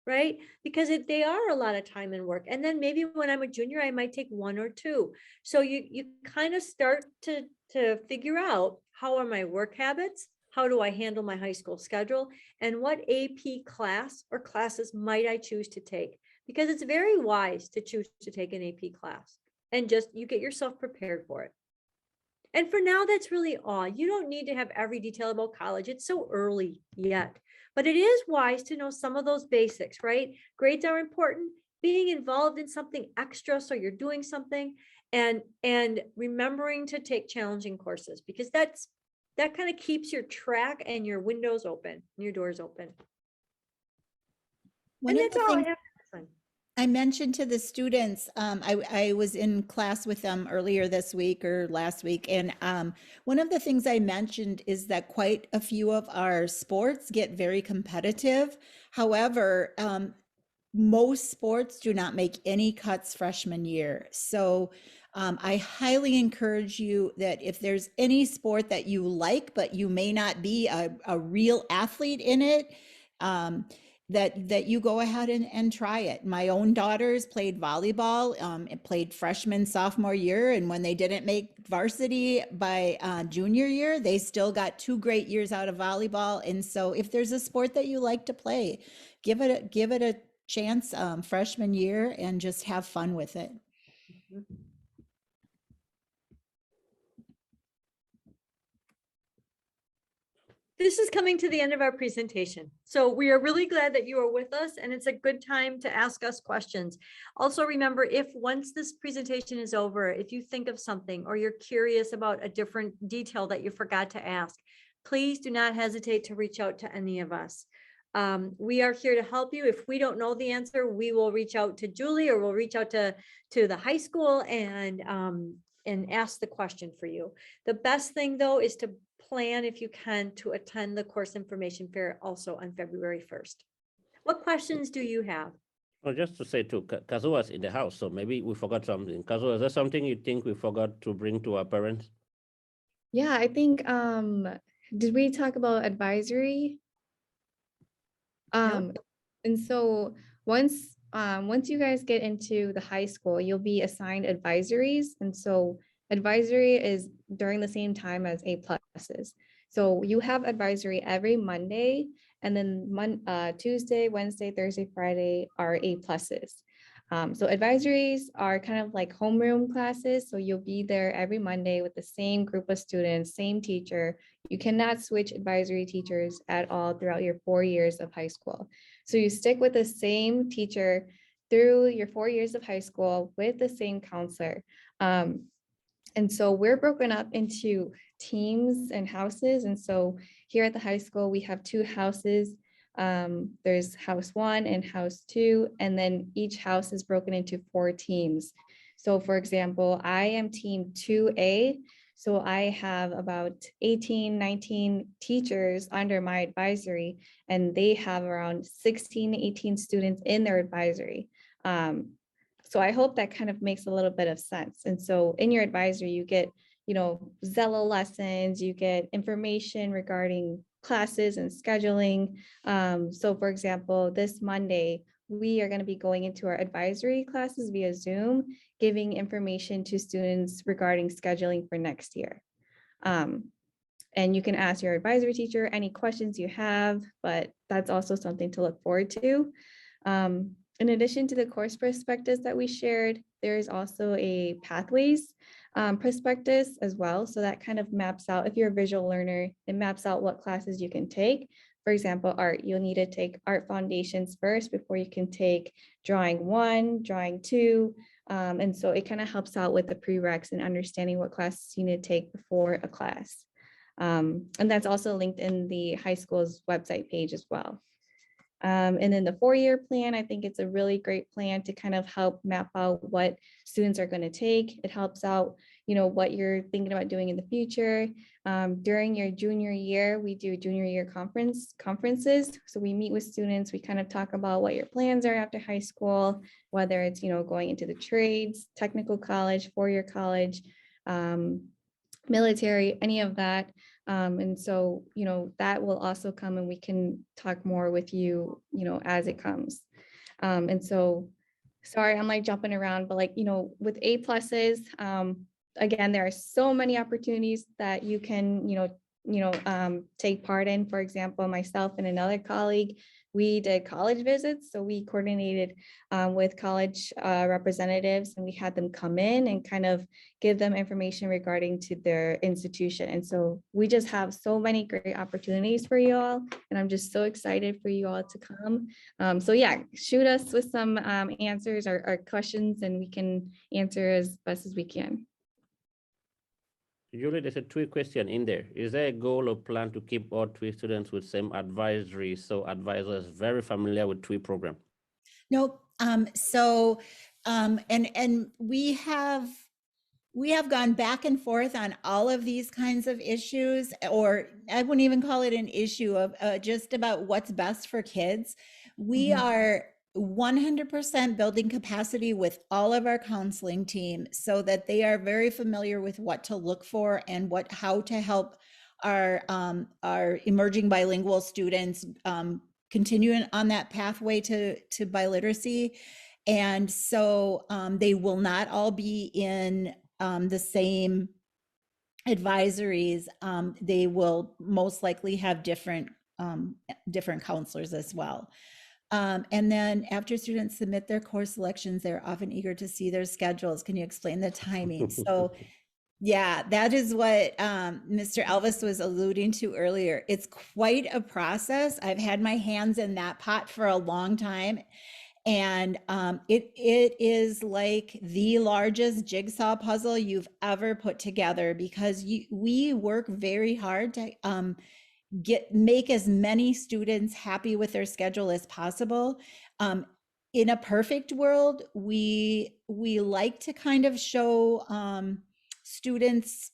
Right? Because they are a lot of time and work. And then maybe when I'm a junior, I might take 1 or 2. So you kind of start to figure out, how are my work habits? How do I handle my high school schedule? And what AP class or classes might I choose to take? Because it's very wise to choose to take an AP class and just you get yourself prepared for it. And for now, that's really all. You don't need to have every detail about college. It's so early yet. But it is wise to know some of those basics, right? Grades are important. Being involved in something extra, so you're doing something, and remembering to take challenging courses, because that kind of keeps your track and your windows open, and your doors open. One And of that's the all I things have for this one. I mentioned to the students, I was in class with them earlier this week or last week, and one of the things I mentioned is that quite a few of our sports get very competitive. However, most sports do not make any cuts freshman year. So I highly encourage you that if there's any sport that you like, but you may not be a real athlete in it, that you go ahead and try it. My own daughters played volleyball, and played freshman, sophomore year. And when they didn't make varsity by junior year, they still got 2 great years out of volleyball. And so if there's a sport that you like to play, give it a chance freshman year and just have fun with it. This is coming to the end of our presentation. So we are really glad that you are with us, and it's a good time to ask us questions. Also remember, if once this presentation is over, if you think of something or you're curious about a different detail that you forgot to ask, please do not hesitate to reach out to any of us. We are here to help you. If we don't know the answer, we will reach out to Julie, or we'll reach out to the high school and ask the question for you. The best thing though is to plan, if you can, to attend the course information fair also on February 1st. What questions do you have? Well, just to say too, Kazua's in the house, so maybe we forgot something. Kazua, is there something you think we forgot to bring to our parents? Yeah, I think, did we talk about advisory? No. And so once you guys get into the high school, you'll be assigned advisories. And so advisory is during the same time as A pluses. So you have advisory every Monday, and then Tuesday, Wednesday, Thursday, Friday are A pluses. So advisories are kind of like homeroom classes. So you'll be there every Monday with the same group of students, same teacher. You cannot switch advisory teachers at all throughout your 4 years of high school. So you stick with the same teacher through your 4 years of high school with the same counselor. And so we're broken up into teams and houses. And so here at the high school, we have 2 houses. There's house 1 and house 2, and then each house is broken into 4 teams. So for example, I am team 2A. So I have about 18, 19 teachers under my advisory, and they have around 16, 18 students in their advisory. So I hope that kind of makes a little bit of sense. And so in your advisory, you get, Zello lessons, you get information regarding classes and scheduling. So for example, this Monday, we are going to be going into our advisory classes via Zoom, giving information to students regarding scheduling for next year. And you can ask your advisory teacher any questions you have, but that's also something to look forward to. In addition to the course prospectus that we shared, there is also a pathways prospectus as well. So that kind of maps out, if you're a visual learner, it maps out what classes you can take. For example, art, you'll need to take art foundations first before you can take drawing 1, drawing 2. And so it kind of helps out with the prereqs and understanding what classes you need to take before a class. And that's also linked in the high school's website page as well. And then the 4-year plan, I think it's a really great plan to kind of help map out what students are going to take. It helps out, what you're thinking about doing in the future. During your junior year, we do junior year conferences. So we meet with students, we kind of talk about what your plans are after high school, whether it's, going into the trades, technical college, 4-year college, military, any of that. And so, that will also come and we can talk more with you, as it comes. And so, sorry, I'm like jumping around, but like, with A+, again, there are so many opportunities that you can, take part in. For example, myself and another colleague, we did college visits. So we coordinated with college representatives, and we had them come in and kind of give them information regarding to their institution. And so we just have so many great opportunities for you all. And I'm just so excited for you all to come. So yeah, shoot us with some answers or questions, and we can answer as best as we can. Julie, there's a TWI question in there. Is there a goal or plan to keep all TWI students with same advisory, so advisors very familiar with TWI program? Nope. And we have gone back and forth on all of these kinds of issues, or I wouldn't even call it an issue of just about what's best for kids. We are 100% building capacity with all of our counseling team so that they are very familiar with what to look for and how to help our emerging bilingual students continuing on that pathway to biliteracy. And so they will not all be in the same advisories. They will most likely have different counselors as well. And then after students submit their course selections, they're often eager to see their schedules. Can you explain the timing? So yeah, that is what Mr. Elvis was alluding to earlier. It's quite a process. I've had my hands in that pot for a long time. And it is like the largest jigsaw puzzle you've ever put together, because we work very hard to make as many students happy with their schedule as possible. In a perfect world, we like to kind of show students,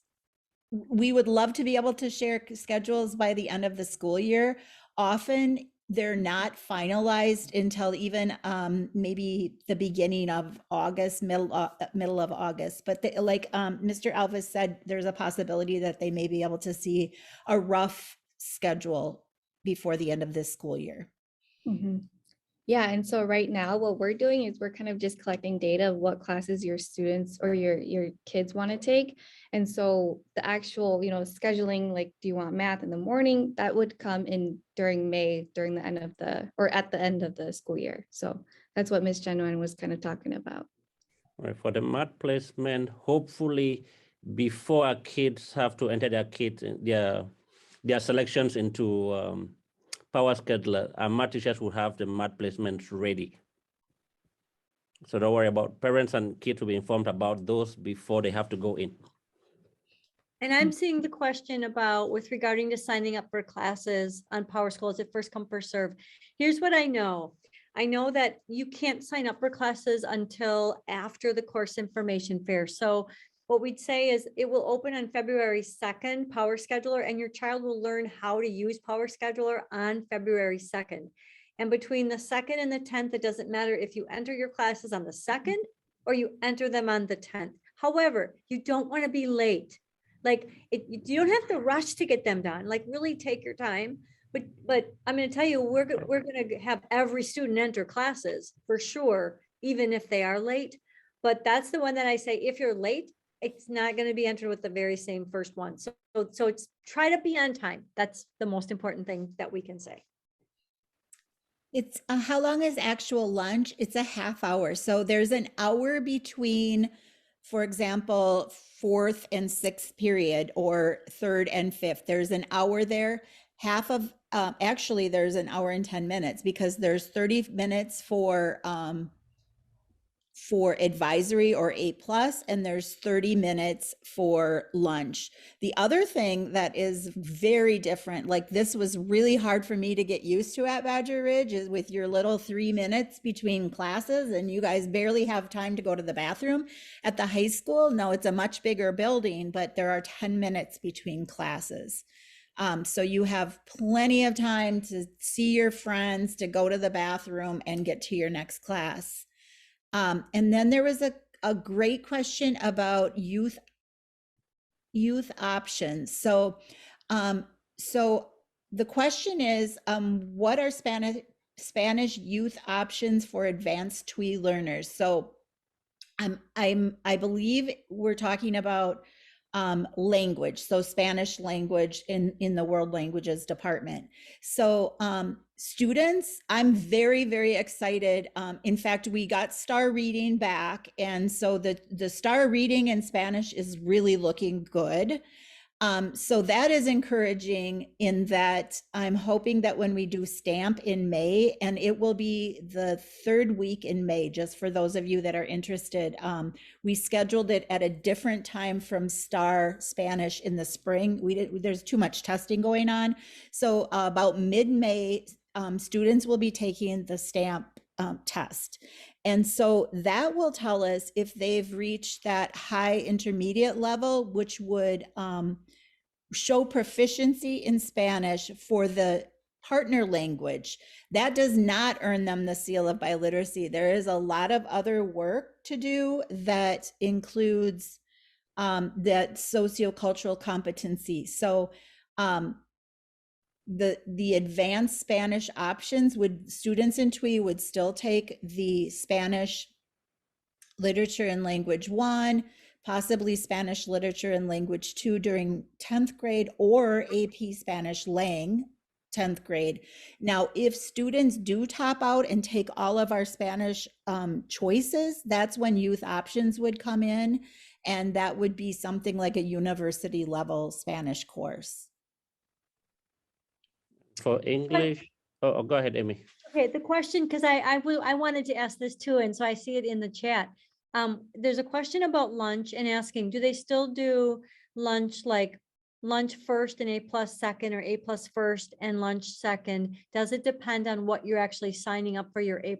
we would love to be able to share schedules by the end of the school year. Often they're not finalized until even maybe the beginning of August, middle of August. But like Mr. Elvis said, there's a possibility that they may be able to see a rough schedule before the end of this school year. Yeah, and so right now what we're doing is we're kind of just collecting data of what classes your students or your kids want to take. And so the actual, scheduling, like, do you want math in the morning? That would come in during May, during the end of at the end of the school year. So that's what Ms. Genuine was kind of talking about. All right, for the math placement, hopefully before our kids have to enter their selections into Power Scheduler, our math teachers will have the math placements ready. So don't worry about parents and kids will be informed about those before they have to go in. And I'm seeing the question about with regarding to signing up for classes on Power School, is it first come, first serve? Here's what I know. I know that you can't sign up for classes until after the course information fair. So what we'd say is it will open on February 2nd, Power Scheduler, and your child will learn how to use Power Scheduler on February 2nd. And between the 2nd and the 10th, it doesn't matter if you enter your classes on the 2nd or you enter them on the 10th. However, you don't want to be late. Like you don't have to rush to get them done. Like really take your time. But I'm going to tell you, we're going to have every student enter classes for sure, even if they are late. But that's the one that I say, if you're late, it's not going to be entered with the very same first one. So it's try to be on time. That's the most important thing that we can say. It's how long is actual lunch? It's a half hour. So there's an hour between, for example, fourth and sixth period or third and fifth. There's an hour there. Half of, actually there's an hour and 10 minutes because there's 30 minutes for advisory or 8+, and there's 30 minutes for lunch. The other thing that is very different, like this was really hard for me to get used to at Badger Ridge, is with your little 3 minutes between classes and you guys barely have time to go to the bathroom. At the high school, no, it's a much bigger building, but there are 10 minutes between classes. So you have plenty of time to see your friends, to go to the bathroom and get to your next class. And then there was a great question about youth options. So, so the question is, what are Spanish youth options for advanced TWI learners? So, I believe we're talking about language, so Spanish language in the World Languages Department. So students, I'm very, very excited. In fact, we got star reading back, and so the star reading in Spanish is really looking good. So that is encouraging, in that I'm hoping that when we do STAMP in May, and it will be the 3rd week in May, just for those of you that are interested, we scheduled it at a different time from STAR Spanish in the spring. There's too much testing going on. So about mid-May, students will be taking the STAMP test. And so that will tell us if they've reached that high intermediate level, which would show proficiency in Spanish for the partner language. That does not earn them the seal of biliteracy. There is a lot of other work to do that includes that sociocultural competency. So the advanced Spanish options, would students in TWI would still take the Spanish literature and language 1, possibly Spanish literature and language 2 during 10th grade, or AP Spanish Lang 10th grade. Now, if students do top out and take all of our Spanish choices, that's when youth options would come in, and that would be something like a university level Spanish course. For English, oh, go ahead, Amy. Okay, the question, because I wanted to ask this too, and so I see it in the chat. There's a question about lunch and asking, do they still do lunch, like lunch first and A+ second, or A+ first and lunch second? Does it depend on what you're actually signing up for your A+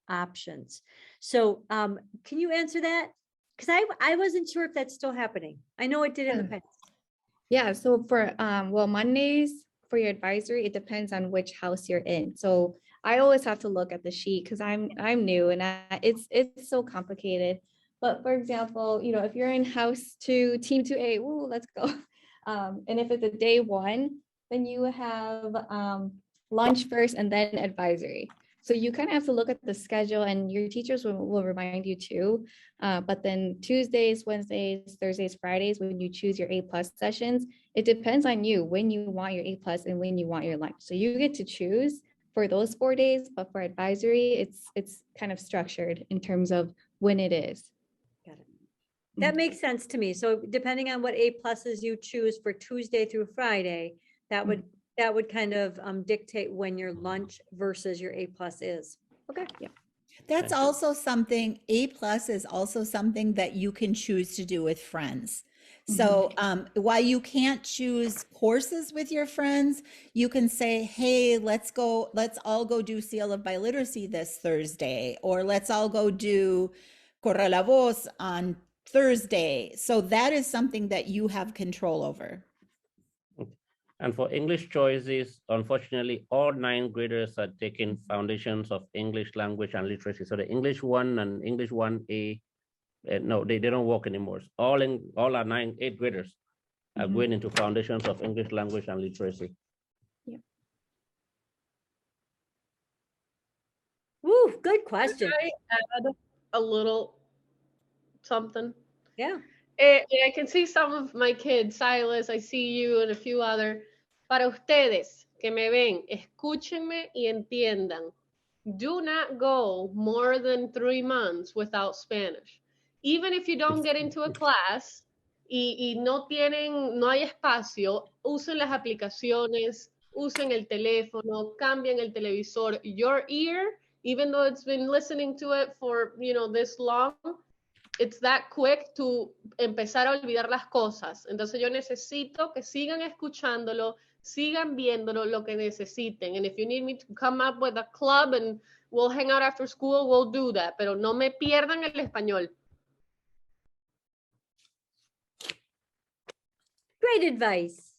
options? So can you answer that? Because I wasn't sure if that's still happening. I know it did in the past. Yeah, so for well, Mondays for your advisory, it depends on which house you're in. So I always have to look at the sheet because I'm new, and it's so complicated. But for example, you know, if you're in house 2, team 2A, ooh, let's go. And if it's a day 1, then you have lunch first and then advisory. So you kind of have to look at the schedule, and your teachers will remind you too. But then Tuesdays, Wednesdays, Thursdays, Fridays, when you choose your A+ sessions, it depends on you when you want your A+ and when you want your lunch. So you get to choose for those 4 days, but for advisory, it's kind of structured in terms of when it is. Got it. That makes sense to me. So depending on what A+ you choose for Tuesday through Friday, that would kind of dictate when your lunch versus your A+ is. Okay. Yeah. That's also something, A+ is also something that you can choose to do with friends. So while you can't choose courses with your friends, you can say, hey, let's all go do Seal of Biliteracy this Thursday, or let's all go do Corre la Voz on Thursday. So that is something that you have control over. And for English choices, unfortunately, all 9th graders are taking foundations of English language and literacy. So the English 1 and English 1A, no, they don't work anymore. All our 8th graders are going into foundations of English language and literacy. Woo, good question. Can I add a little something? Yeah. I can see some of my kids, Silas, I see you and a few other. Para ustedes que me ven, escúchenme y entiendan. Do not go more than 3 months without Spanish. Even if you don't get into a class y no hay espacio, usen las aplicaciones, usen el teléfono, cambien el televisor. Your ear, even though it's been listening to it for, this long, it's that quick to empezar a olvidar las cosas. Entonces yo necesito que sigan escuchándolo, sigan viéndolo lo que necesiten. And if you need me to come up with a club and we'll hang out after school, we'll do that. Pero no me pierdan el español. Great advice.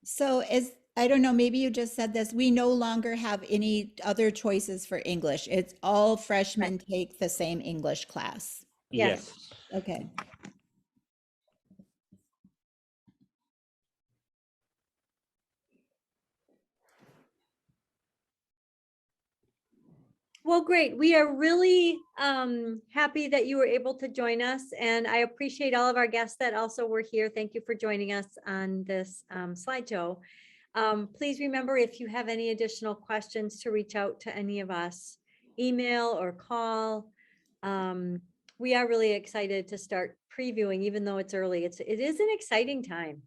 So I don't know, maybe you just said this, we no longer have any other choices for English. It's all freshmen take the same English class. Yes. Okay. Well, great. We are really happy that you were able to join us, and I appreciate all of our guests that also were here. Thank you for joining us on this slideshow. Please remember, if you have any additional questions, to reach out to any of us, email or call. We are really excited to start previewing, even though it's early. It is an exciting time.